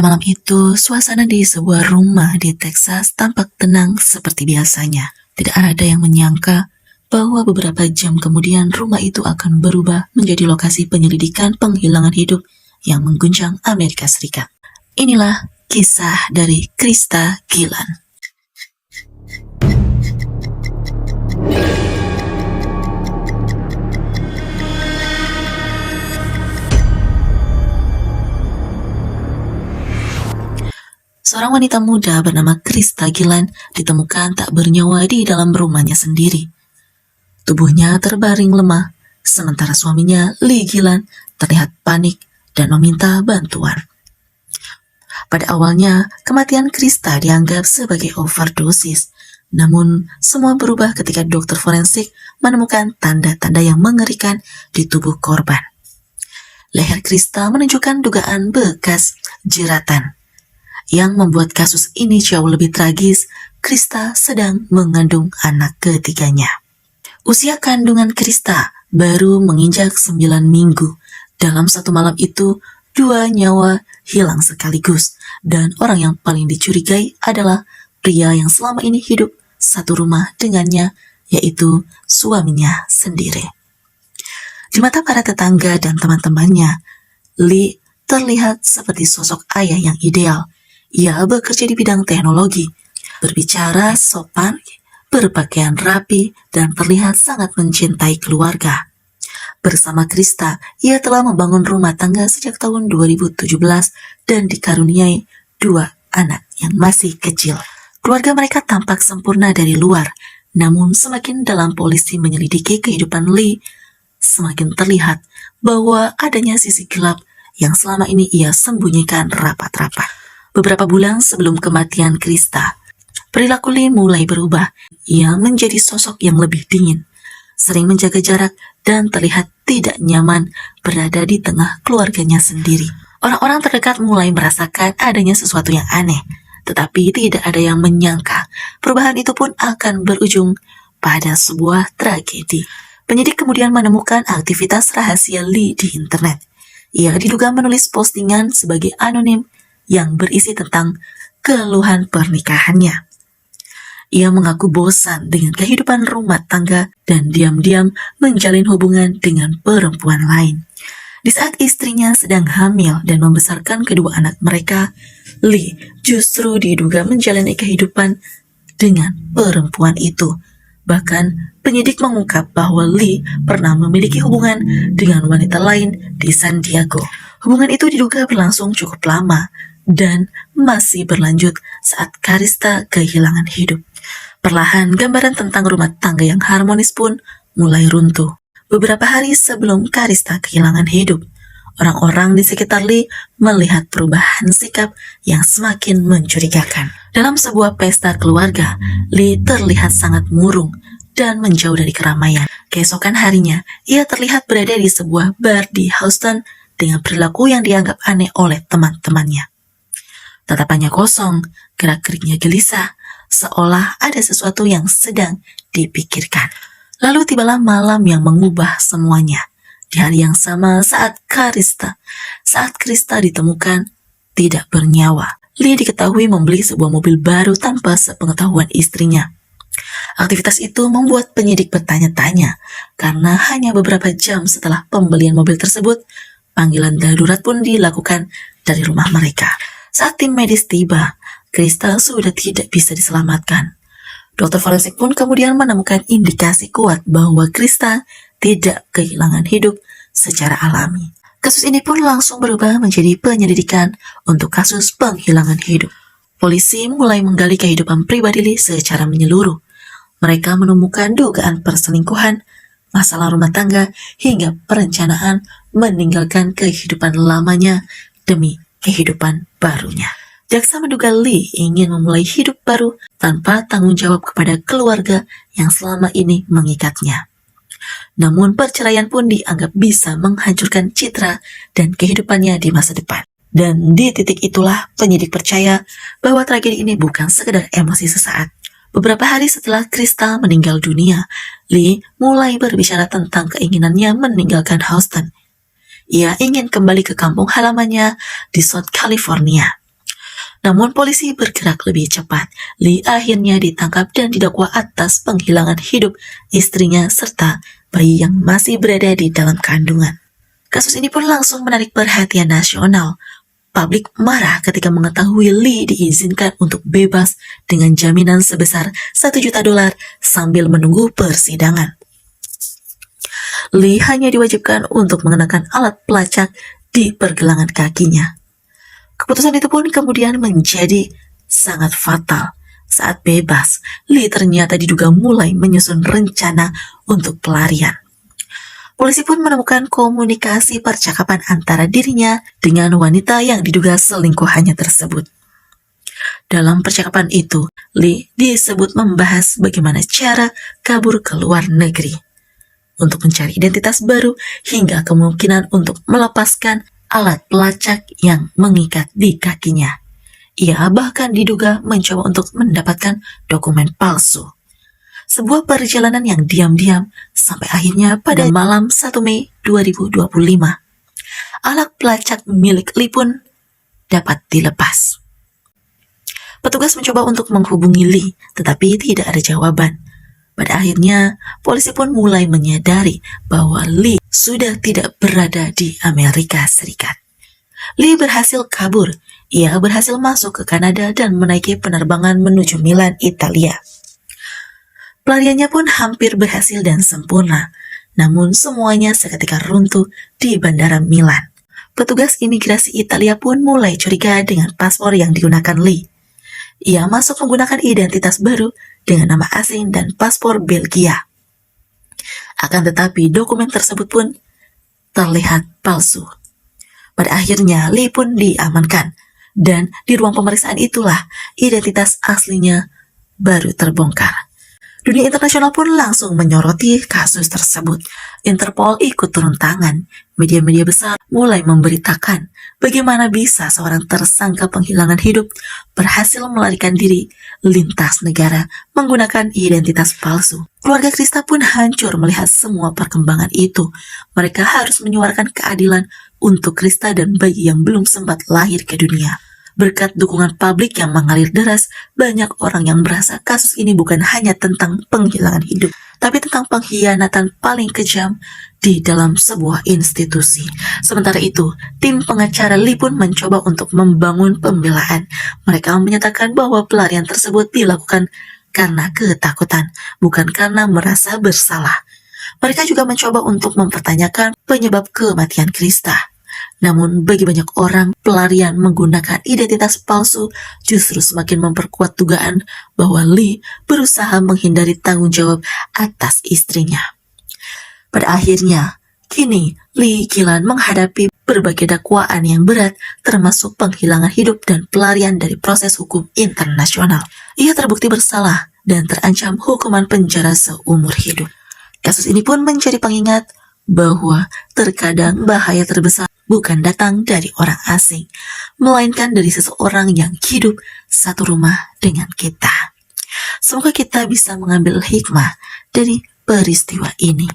Pada malam itu, suasana di sebuah rumah di Texas tampak tenang seperti biasanya. Tidak ada yang menyangka bahwa beberapa jam kemudian rumah itu akan berubah menjadi lokasi penyelidikan penghilangan hidup yang mengguncang Amerika Serikat. Inilah kisah dari Krista Gillan. Seorang wanita muda bernama Krista Gillan ditemukan tak bernyawa di dalam rumahnya sendiri. Tubuhnya terbaring lemah, sementara suaminya, Lee Gillan, terlihat panik dan meminta bantuan. Pada awalnya, kematian Krista dianggap sebagai overdosis, namun semua berubah ketika dokter forensik menemukan tanda-tanda yang mengerikan di tubuh korban. Leher Krista menunjukkan dugaan bekas jeratan. Yang membuat kasus ini jauh lebih tragis, Krista sedang mengandung anak ketiganya. Usia kandungan Krista baru menginjak 9 minggu. Dalam satu malam itu, 2 nyawa hilang sekaligus, dan orang yang paling dicurigai adalah pria yang selama ini hidup satu rumah dengannya, yaitu suaminya sendiri. Di mata para tetangga dan teman-temannya, Lee terlihat seperti sosok ayah yang ideal. Ia bekerja di bidang teknologi, berbicara sopan, berpakaian rapi, dan terlihat sangat mencintai keluarga. Bersama Krista, ia telah membangun rumah tangga sejak tahun 2017 dan dikaruniai 2 anak yang masih kecil. Keluarga mereka tampak sempurna dari luar, namun semakin dalam polisi menyelidiki kehidupan Lee, semakin terlihat bahwa adanya sisi gelap yang selama ini ia sembunyikan rapat-rapat. Beberapa bulan sebelum kematian Krista, perilaku Lee mulai berubah. Ia menjadi sosok yang lebih dingin, sering menjaga jarak, dan terlihat tidak nyaman berada di tengah keluarganya sendiri. Orang-orang terdekat mulai merasakan adanya sesuatu yang aneh, tetapi tidak ada yang menyangka perubahan itu pun akan berujung pada sebuah tragedi. Penyidik kemudian menemukan aktivitas rahasia Lee di internet. Ia diduga menulis postingan sebagai anonim yang berisi tentang keluhan pernikahannya. Ia mengaku bosan dengan kehidupan rumah tangga dan diam-diam menjalin hubungan dengan perempuan lain. Di saat istrinya sedang hamil dan membesarkan kedua anak mereka, Lee justru diduga menjalani kehidupan dengan perempuan itu. Bahkan penyidik mengungkap bahwa Lee pernah memiliki hubungan dengan wanita lain di San Diego. Hubungan itu diduga berlangsung cukup lama dan masih berlanjut saat Krista kehilangan hidup. Perlahan gambaran tentang rumah tangga yang harmonis pun mulai runtuh. Beberapa hari sebelum Krista kehilangan hidup, orang-orang di sekitar Lee melihat perubahan sikap yang semakin mencurigakan. Dalam sebuah pesta keluarga, Lee terlihat sangat murung dan menjauh dari keramaian. Keesokan harinya, ia terlihat berada di sebuah bar di Houston dengan perilaku yang dianggap aneh oleh teman-temannya. Tatapannya kosong, gerak-geriknya gelisah, seolah ada sesuatu yang sedang dipikirkan. Lalu tibalah malam yang mengubah semuanya. Di hari yang sama saat Krista ditemukan tidak bernyawa, Lee diketahui membeli sebuah mobil baru tanpa sepengetahuan istrinya. Aktivitas itu membuat penyidik bertanya-tanya, karena hanya beberapa jam setelah pembelian mobil tersebut, panggilan darurat pun dilakukan dari rumah mereka. Saat tim medis tiba, Krista sudah tidak bisa diselamatkan. Dokter forensik pun kemudian menemukan indikasi kuat bahwa Krista tidak kehilangan hidup secara alami. Kasus ini pun langsung berubah menjadi penyelidikan untuk kasus penghilangan hidup. Polisi mulai menggali kehidupan pribadi Lee secara menyeluruh. Mereka menemukan dugaan perselingkuhan, masalah rumah tangga, hingga perencanaan meninggalkan kehidupan lamanya demi kehidupan barunya. Jaksa menduga Lee ingin memulai hidup baru tanpa tanggung jawab kepada keluarga yang selama ini mengikatnya. Namun perceraian pun dianggap bisa menghancurkan citra dan kehidupannya di masa depan. Dan di titik itulah penyidik percaya bahwa tragedi ini bukan sekedar emosi sesaat. Beberapa hari setelah Krista meninggal dunia, Lee mulai berbicara tentang keinginannya meninggalkan Houston. Ia ingin kembali ke kampung halamannya di South California. Namun polisi bergerak lebih cepat. Lee akhirnya ditangkap dan didakwa atas penghilangan hidup istrinya serta bayi yang masih berada di dalam kandungan. Kasus ini pun langsung menarik perhatian nasional. Publik marah ketika mengetahui Lee diizinkan untuk bebas dengan jaminan sebesar $1 juta sambil menunggu persidangan. Lee hanya diwajibkan untuk mengenakan alat pelacak di pergelangan kakinya. Keputusan itu pun kemudian menjadi sangat fatal. Saat bebas, Lee ternyata diduga mulai menyusun rencana untuk pelarian. Polisi pun menemukan komunikasi percakapan antara dirinya dengan wanita yang diduga selingkuhannya tersebut. Dalam percakapan itu, Lee disebut membahas bagaimana cara kabur ke luar negeri untuk mencari identitas baru hingga kemungkinan untuk melepaskan alat pelacak yang mengikat di kakinya. Ia bahkan diduga mencoba untuk mendapatkan dokumen palsu. Sebuah perjalanan yang diam-diam sampai akhirnya pada malam 1 Mei 2025, alat pelacak milik Lee pun dapat dilepas. Petugas mencoba untuk menghubungi Lee, tetapi tidak ada jawaban. Pada akhirnya, polisi pun mulai menyadari bahwa Lee sudah tidak berada di Amerika Serikat. Lee berhasil kabur. Ia berhasil masuk ke Kanada dan menaiki penerbangan menuju Milan, Italia. Pelariannya pun hampir berhasil dan sempurna, namun semuanya seketika runtuh di Bandara Milan. Petugas imigrasi Italia pun mulai curiga dengan paspor yang digunakan Lee. Ia masuk menggunakan identitas baru dengan nama asing dan paspor Belgia. Akan tetapi dokumen tersebut pun terlihat palsu. Pada akhirnya Lee pun diamankan, dan di ruang pemeriksaan itulah identitas aslinya baru terbongkar. Dunia internasional pun langsung menyoroti kasus tersebut. Interpol ikut turun tangan. Media-media besar mulai memberitakan bagaimana bisa seorang tersangka penghilangan hidup berhasil melarikan diri lintas negara menggunakan identitas palsu. Keluarga Krista pun hancur melihat semua perkembangan itu. Mereka harus menyuarakan keadilan untuk Krista dan bayi yang belum sempat lahir ke dunia. Berkat dukungan publik yang mengalir deras, banyak orang yang merasa kasus ini bukan hanya tentang penghilangan hidup, tapi tentang pengkhianatan paling kejam di dalam sebuah institusi. Sementara itu, tim pengacara Lee pun mencoba untuk membangun pembelaan. Mereka menyatakan bahwa pelarian tersebut dilakukan karena ketakutan, bukan karena merasa bersalah. Mereka juga mencoba untuk mempertanyakan penyebab kematian Krista. Namun bagi banyak orang, pelarian menggunakan identitas palsu justru semakin memperkuat dugaan bahwa Lee berusaha menghindari tanggung jawab atas istrinya. Pada akhirnya, kini Lee Gillan menghadapi berbagai dakwaan yang berat termasuk penghilangan hidup dan pelarian dari proses hukum internasional. Ia terbukti bersalah dan terancam hukuman penjara seumur hidup. Kasus ini pun menjadi pengingat bahwa terkadang bahaya terbesar bukan datang dari orang asing, melainkan dari seseorang yang hidup satu rumah dengan kita. Semoga kita bisa mengambil hikmah dari peristiwa ini.